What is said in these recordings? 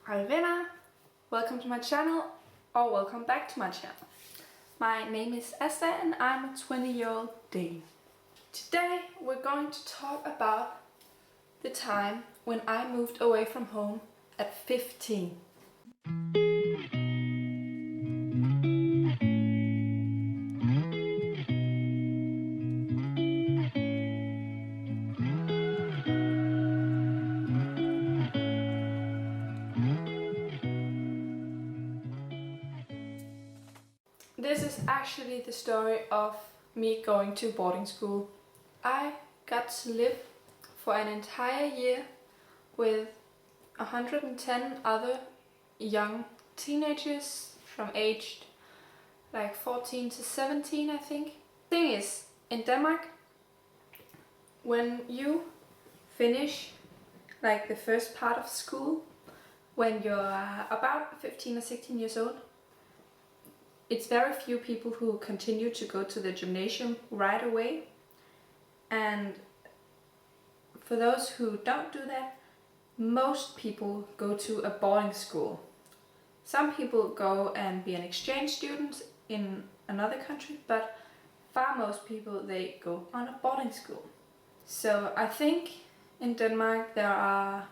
Hej Venner! Welcome to my channel, or welcome back to my channel. My name is Asta and I'm a 20-year-old Dane. Today we're going to talk about the time when I moved away from home at 15. This is actually the story of me going to boarding school. I got to live for an entire year with 110 other young teenagers from aged like 14 to 17, I think. Thing is, in Denmark, when you finish like the first part of school, when you're about 15 or 16 years old, it's very few people who continue to go to the gymnasium right away. And for those who don't do that, most people go to a boarding school. Some people go and be an exchange student in another country, but far most people, they go on a boarding school. So I think in Denmark there are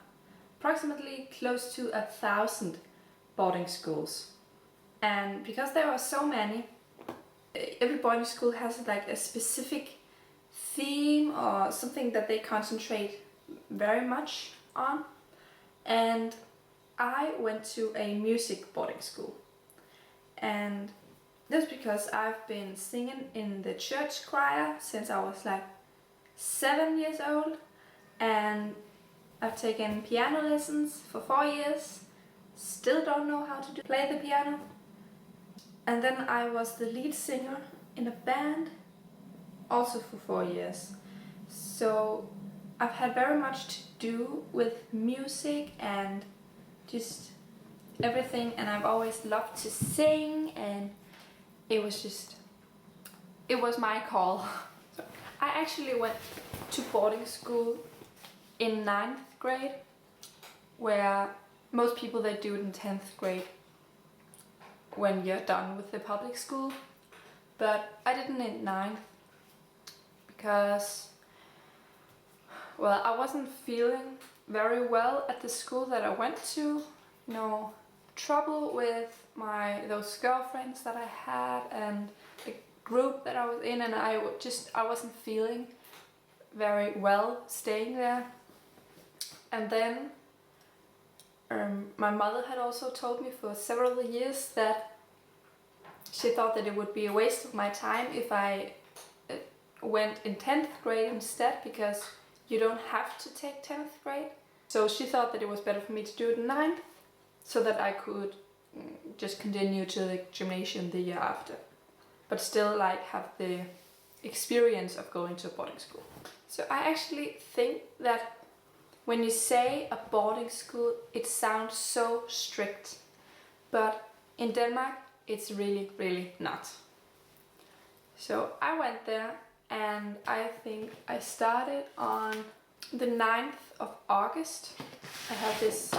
approximately close to 1,000 boarding schools. And because there are so many, every boarding school has like a specific theme or something that they concentrate very much on. And I went to a music boarding school. And that's because I've been singing in the church choir since I was like 7 years old. And I've taken piano lessons for 4 years. Still don't know how to play the piano. And then I was the lead singer in a band, also for 4 years. So I've had very much to do with music and just everything, and I've always loved to sing, and it was my call. So I actually went to boarding school in 9th grade, where most people, they do it in 10th grade when you're done with the public school. But I didn't in 9th because, well, I wasn't feeling very well at the school that I went to. You know, trouble with those girlfriends that I had and the group that I was in, and I wasn't feeling very well staying there. And then my mother had also told me for several years that she thought that it would be a waste of my time if I went in 10th grade instead, because you don't have to take 10th grade. So she thought that it was better for me to do it in 9th, so that I could just continue to the gymnasium the year after, but still like have the experience of going to a boarding school. So I actually think that when you say a boarding school, it sounds so strict, but in Denmark it's really, really not. So I went there, and I think I started on the 9th of August. I have this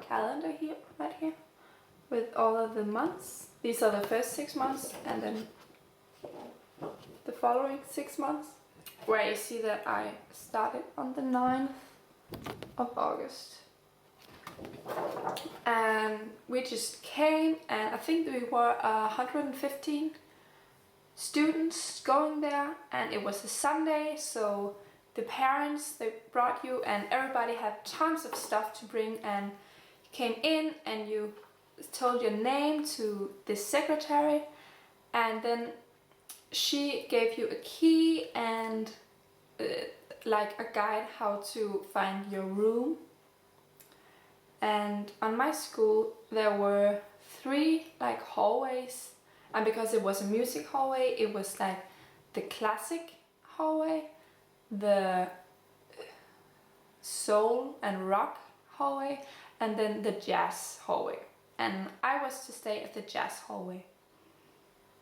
calendar here, right here, with all of the months. These are the first 6 months, and then the following 6 months, where you see that I started on the 9th of August. And we just came, and I think we were 115 students going there, and it was a Sunday, so the parents, they brought you, and everybody had tons of stuff to bring, and you came in and you told your name to the secretary, and then she gave you a key and like a guide how to find your room. And on my school there were 3 like hallways, and because it was a music hallway, it was like the classic hallway, the soul and rock hallway, and then the jazz hallway. And I was to stay at the jazz hallway.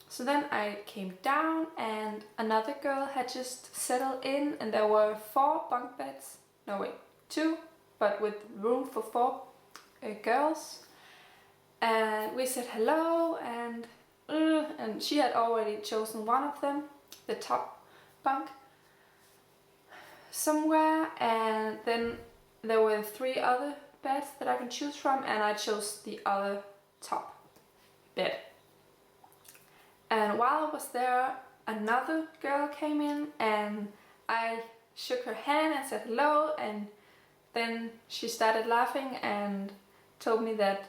So then I came down, and another girl had just settled in, and there were 4 bunk beds. No wait, 2, but with room for 4. girls, and we said hello, and she had already chosen one of them, the top bunk, somewhere, and then there were 3 other beds that I can choose from, and I chose the other top bed. And while I was there, another girl came in, and I shook her hand and said hello, and then she started laughing and told me that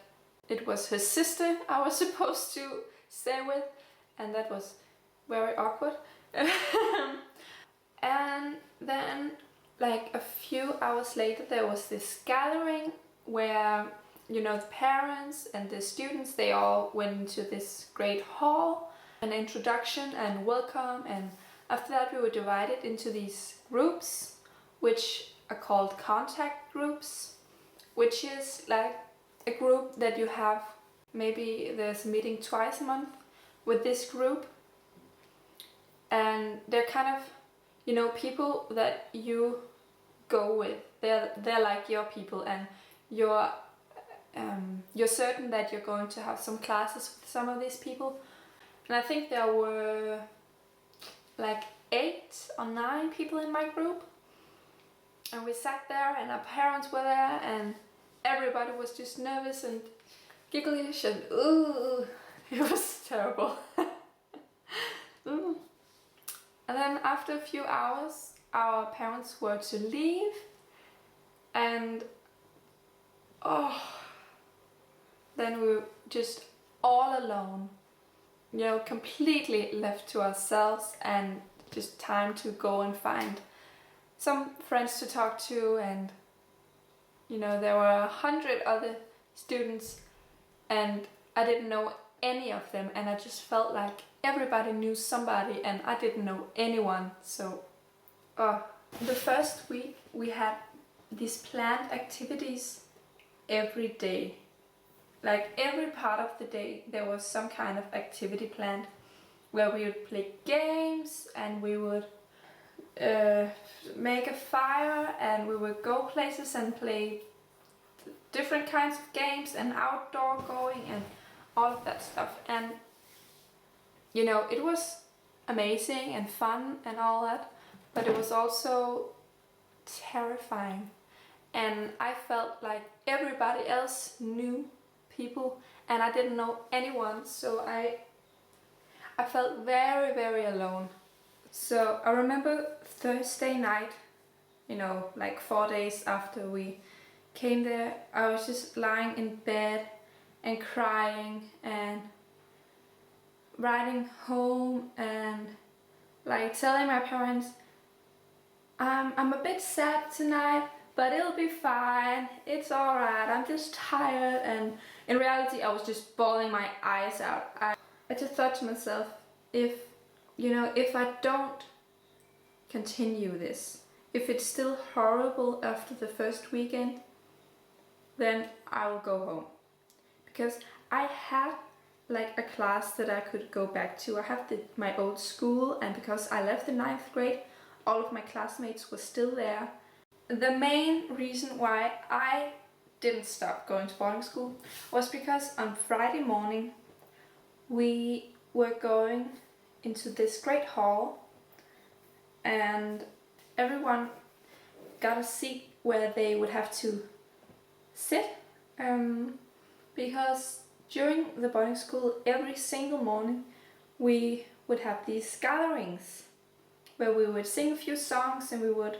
it was her sister I was supposed to stay with, and that was very awkward. And then like a few hours later there was this gathering where, you know, the parents and the students, they all went into this great hall, an introduction and welcome, and after that we were divided into these groups, which are called contact groups, which is like a group that you have, maybe there's a meeting twice a month with this group, and they're kind of, you know, people that you go with. They're like your people, and you're certain that you're going to have some classes with some of these people. And I think there were like 8 or 9 people in my group, and we sat there, and our parents were there, and everybody was just nervous and gigglish, and ooh, it was terrible. And then after a few hours, our parents were to leave, and then we were just all alone, you know, completely left to ourselves, and just time to go and find some friends to talk to. And you know, there were 100 other students, and I didn't know any of them, and I just felt like everybody knew somebody and I didn't know anyone. So the first week we had these planned activities every day. Like every part of the day there was some kind of activity planned, where we would play games, and we would make a fire, and we would go places and play different kinds of games, and outdoor going, and all of that stuff. And you know, it was amazing and fun and all that, but it was also terrifying, and I felt like everybody else knew people and I didn't know anyone, so I felt very, very alone. So I remember Thursday night, you know, like 4 days after we came there, I was just lying in bed and crying and riding home and like telling my parents, I'm a bit sad tonight, but it'll be fine, it's alright, I'm just tired. And in reality I was just bawling my eyes out. I just thought to myself, if I don't continue this, if it's still horrible after the first weekend, then I will go home. Because I had like a class that I could go back to. I have my old school, and because I left the 9th grade, all of my classmates were still there. The main reason why I didn't stop going to boarding school was because on Friday morning we were going into this great hall, and everyone got a seat where they would have to sit, because during the boarding school every single morning we would have these gatherings where we would sing a few songs, and we would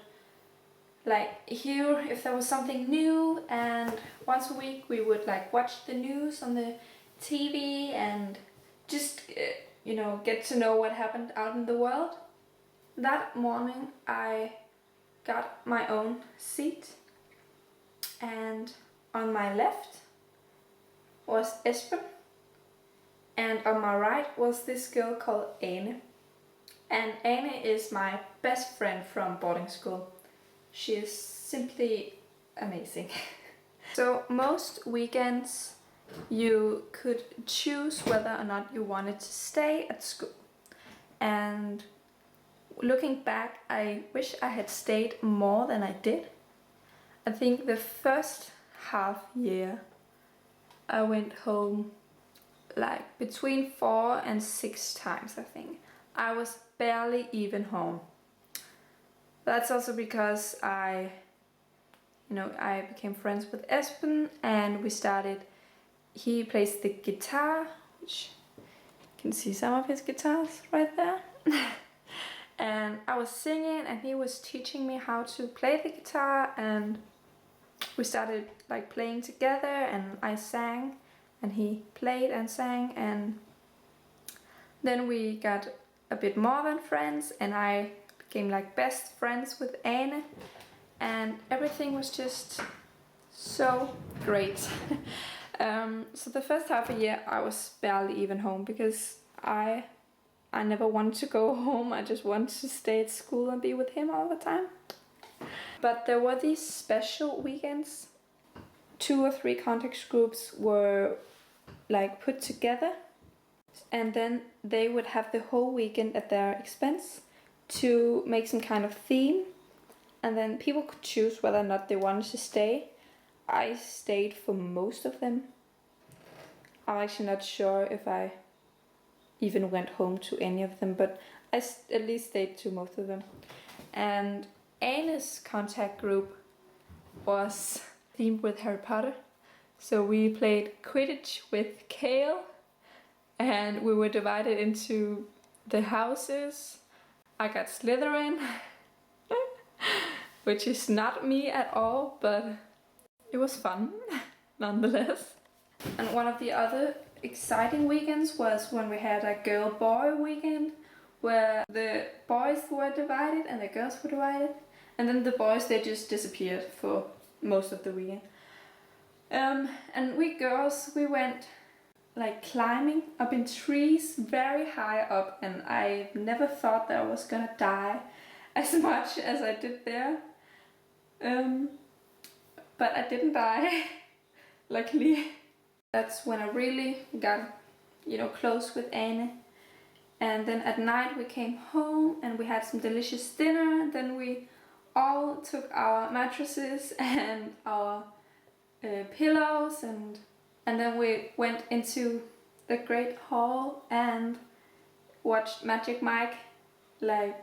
like hear if there was something new, and once a week we would like watch the news on the TV and just get to know what happened out in the world. That morning I got my own seat, and on my left was Esben, and on my right was this girl called Ane. And Ane is my best friend from boarding school. She is simply amazing. So most weekends you could choose whether or not you wanted to stay at school. And looking back, I wish I had stayed more than I did. I think the first half year I went home like between 4 and 6 times, I think. I was barely even home. That's also because I became friends with Esben, and he plays the guitar, which you can see some of his guitars right there. And I was singing and he was teaching me how to play the guitar, and we started like playing together, and I sang and he played and sang, and then we got a bit more than friends, and I became like best friends with Ane, and everything was just so great. So the first half a year I was barely even home because I never wanted to go home. I just wanted to stay at school and be with him all the time. But there were these special weekends. 2 or 3 context groups were like put together, and then they would have the whole weekend at their expense to make some kind of theme, and then people could choose whether or not they wanted to stay. I stayed for most of them. I'm actually not sure if I even went home to any of them, but I at least stayed to most of them. And Ane's contact group was themed with Harry Potter. So we played Quidditch with Kale, and we were divided into the houses. I got Slytherin, which is not me at all, but it was fun nonetheless. And one of the other exciting weekends was when we had a girl-boy weekend, where the boys were divided and the girls were divided, and then the boys, they just disappeared for most of the weekend. And we girls, we went like climbing up in trees very high up, and I never thought that I was gonna die as much as I did there. But I didn't die, luckily. That's when I really got, close with Ane. And then at night we came home and we had some delicious dinner. Then we all took our mattresses and our pillows, and then we went into the great hall and watched Magic Mike, like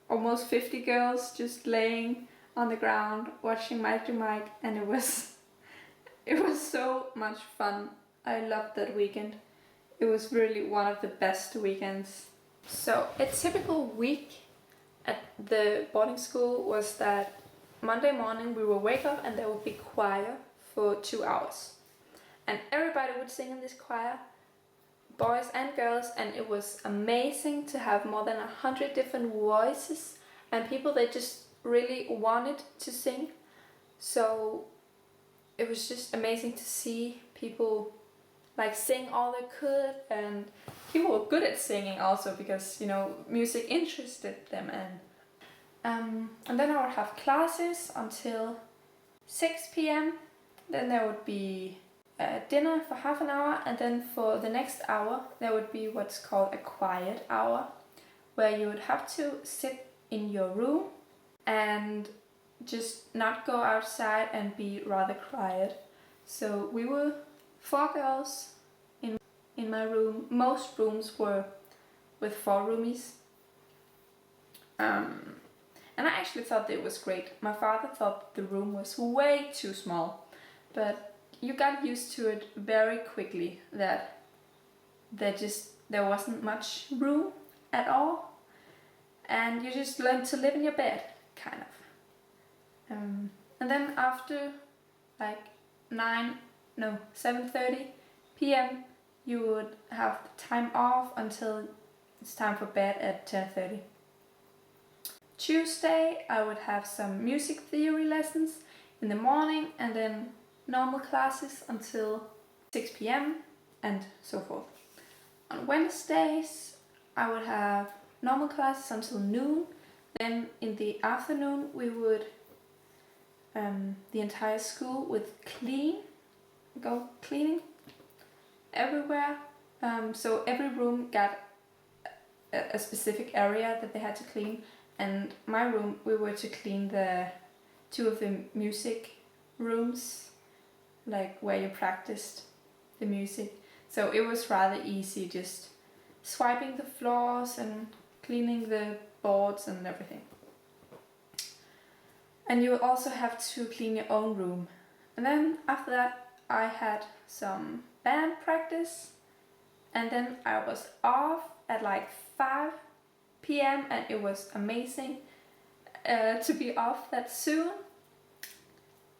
almost 50 girls just laying on the ground watching Magic Mike, and it was so much fun. I loved that weekend. It was really one of the best weekends. So a typical week at the boarding school was that Monday morning we would wake up and there would be choir for 2 hours. And everybody would sing in this choir, boys and girls, and it was amazing to have more than 100 different voices and people that just really wanted to sing. So it was just amazing to see people like sing all they could, and people were good at singing also because music interested them. And then I would have classes until 6 p.m. Then there would be dinner for half an hour, and then for the next hour there would be what's called a quiet hour, where you would have to sit in your room and just not go outside and be rather quiet. So we were 4 girls in my room. Most rooms were with 4 roomies. And I actually thought it was great. My father thought the room was way too small, but you got used to it very quickly, that there wasn't much room at all, and you just learned to live in your bed, kind of. And then after like 7:30 p.m. you would have time off until it's time for bed at 10:30. Tuesday I would have some music theory lessons in the morning, and then normal classes until 6 p.m. and so forth. On Wednesdays I would have normal classes until noon. Then in the afternoon we would the entire school would go cleaning everywhere. So every room got a specific area that they had to clean, and my room, we were to clean the 2 of the music rooms, like where you practiced the music. So it was rather easy, just swiping the floors and cleaning the boards and everything. And you also have to clean your own room. And then after that I had some band practice, and then I was off at like 5 p.m. and it was amazing to be off that soon.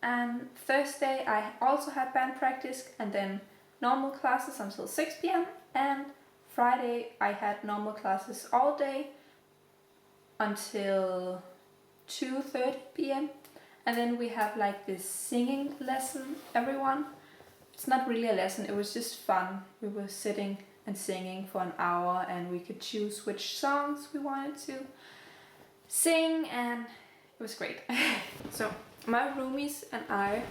And Thursday I also had band practice and then normal classes until 6 p.m. and Friday I had normal classes all day until 2:30 p.m. and then we have like this singing lesson, everyone. It's not really a lesson, it was just fun. We were sitting and singing for an hour and we could choose which songs we wanted to sing and it was great. So my roomies and I,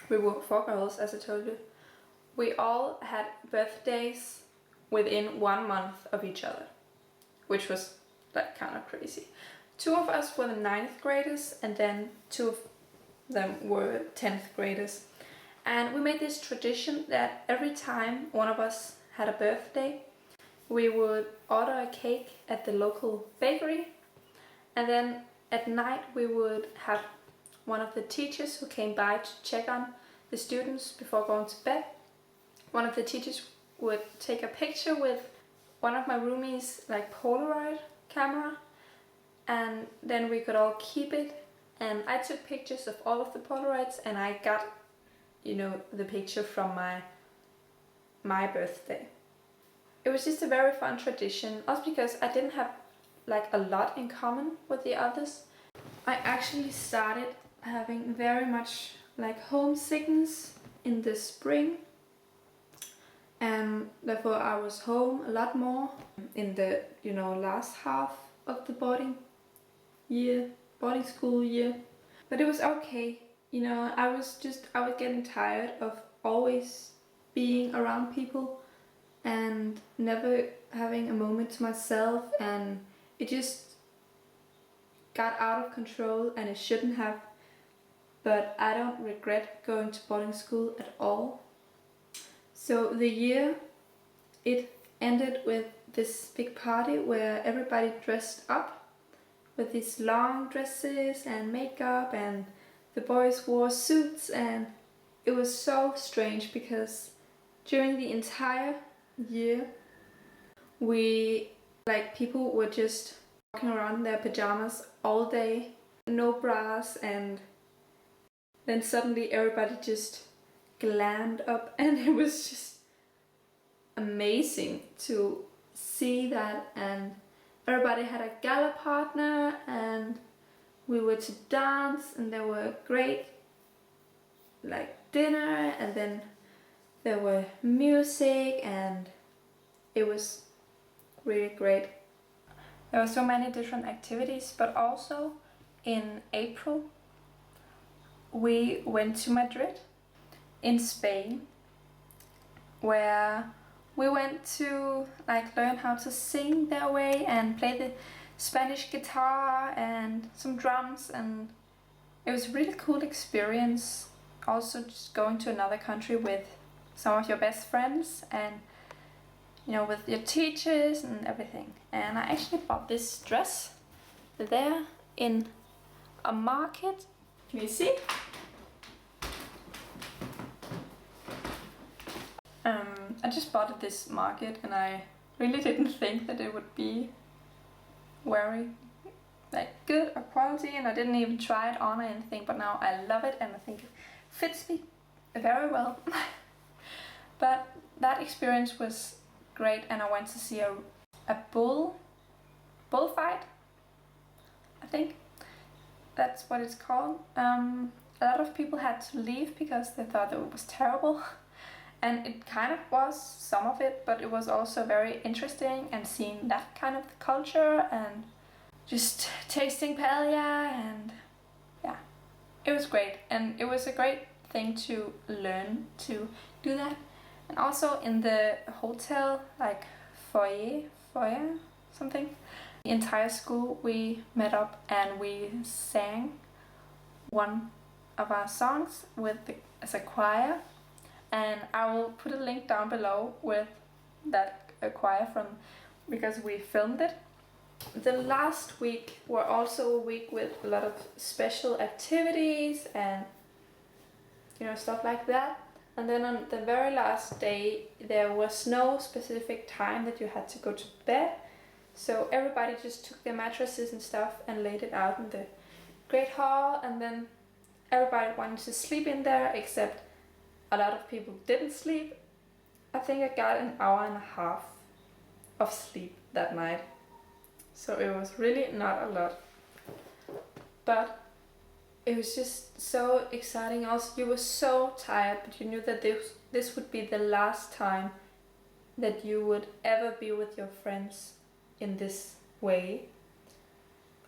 we were 4 girls as I told you, we all had birthdays within 1 month of each other, which was like kind of crazy. 2 of us were the 9th graders and then 2 of them were 10th graders. And we made this tradition that every time one of us had a birthday, we would order a cake at the local bakery, and then at night we would have one of the teachers who came by to check on the students before going to bed. One of the teachers would take a picture with one of my roomies' like Polaroid camera, and then we could all keep it. And I took pictures of all of the Polaroids and I got, you know, the picture from my birthday. It was just a very fun tradition, also because I didn't have like a lot in common with the others. I actually started having very much like homesickness in the spring, and therefore I was home a lot more in the, you know, last half of the boarding school year. But it was okay, you know, I was getting tired of always being around people and never having a moment to myself, and it just got out of control and it shouldn't have. But I don't regret going to boarding school at all. So the year, it ended with this big party where everybody dressed up with these long dresses and makeup, and the boys wore suits, and it was so strange because during the entire year people were just walking around in their pajamas all day, no bras, and then suddenly everybody just glammed up, and it was just amazing to see that. And everybody had a gala partner and we were to dance, and there were great like dinner, and then there were music, and it was really great. There were so many different activities, but also in April we went to Madrid in Spain, where we went to like learn how to sing their way and play the Spanish guitar and some drums, and it was a really cool experience. Also just going to another country with some of your best friends and, you know, with your teachers and everything. And I actually bought this dress there in a market. Can you see? I just bought it this market, and I really didn't think that it would be very like good or quality, and I didn't even try it on or anything, but now I love it and I think it fits me very well. But that experience was great, and I went to see a bullfight, I think that's what it's called. A lot of people had to leave because they thought that it was terrible. And it kind of was, some of it, but it was also very interesting, and seeing that kind of culture and just tasting paella, and yeah, it was great. And it was a great thing to learn to do that. And also in the hotel, like foyer, something, the entire school, we met up and we sang one of our songs as a choir. and I will put a link down below with that choir from, because we filmed it. The last week were also a week with a lot of special activities and stuff like that. And then on the very last day there was no specific time that you had to go to bed, so everybody just took their mattresses and stuff and laid it out in the great hall, and then everybody wanted to sleep in there, except a lot of people didn't sleep. I think I got an hour and a half of sleep that night, so it was really not a lot, but it was just so exciting. Also, you were so tired, but you knew that this would be the last time that you would ever be with your friends in this way.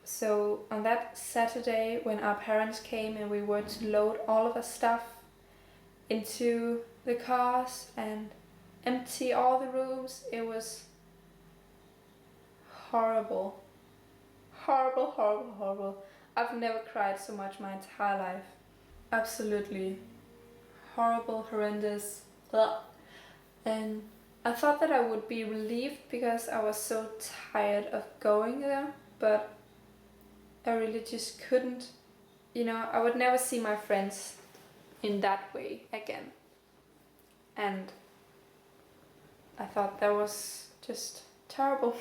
So on that Saturday, when our parents came and we were to load all of our stuff into the cars and empty all the rooms, it was horrible. Horrible, horrible, horrible. I've never cried so much my entire life. Absolutely horrible, horrendous. Ugh. And I thought that I would be relieved because I was so tired of going there, but I really just couldn't. I would never see my friends in that way again. And I thought that was just terrible.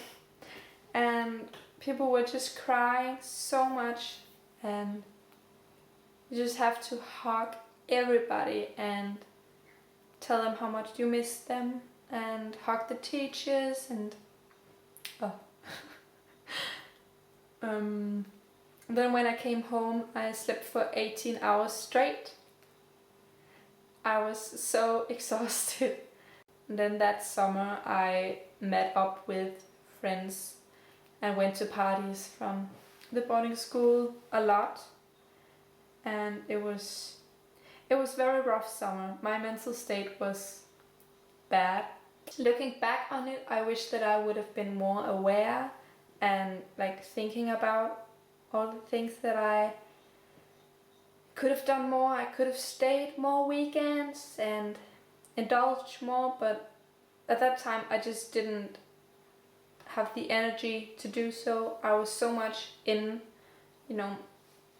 And people were just crying so much, and you just have to hug everybody and tell them how much you miss them, and hug the teachers, and then when I came home, I slept for 18 hours straight. I was so exhausted. And then that summer I met up with friends and went to parties from the boarding school a lot, and it was very rough summer. My mental state was bad. Looking back on it, I wish that I would have been more aware and thinking about all the things that I could have done more. I could have stayed more weekends and indulged more, but at that time I just didn't have the energy to do so. I was so much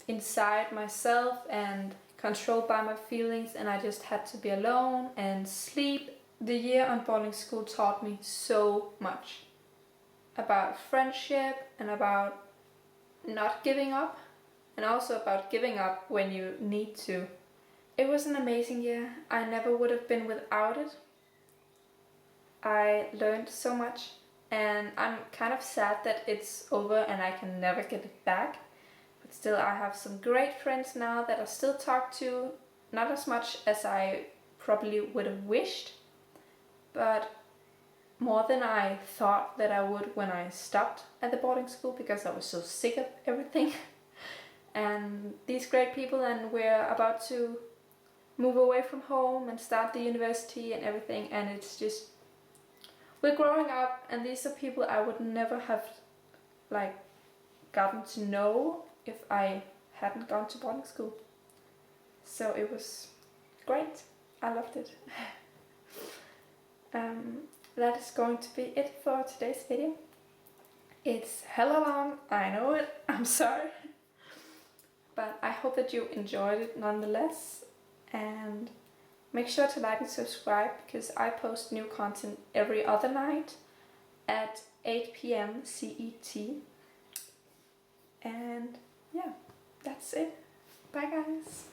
inside myself and controlled by my feelings, and I just had to be alone and sleep. The year on boarding school taught me so much about friendship and about not giving up, and also about giving up when you need to. It was an amazing year. I never would have been without it. I learned so much, and I'm kind of sad that it's over and I can never get it back. But still, I have some great friends now that I still talk to, not as much as I probably would have wished, but more than I thought that I would when I stopped at the boarding school, because I was so sick of everything. And these great people, and we're about to move away from home and start the university and everything, and it's just, we're growing up, and these are people I would never have gotten to know if I hadn't gone to boarding school. So it was great. I loved it. That is going to be it for today's video. It's hella long, I know it, I'm sorry. But I hope that you enjoyed it nonetheless, and make sure to like and subscribe, because I post new content every other night at 8 p.m. CET. And yeah, that's it. Bye guys.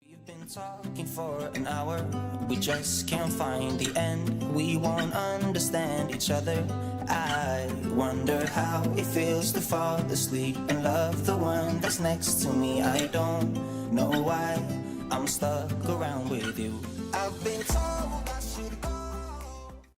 We've been talking for an hour, we just can't find the end. We won't understand each other. I wonder how it feels to fall asleep and love the one that's next to me. I don't know why I'm stuck around with you. I've been told I should go.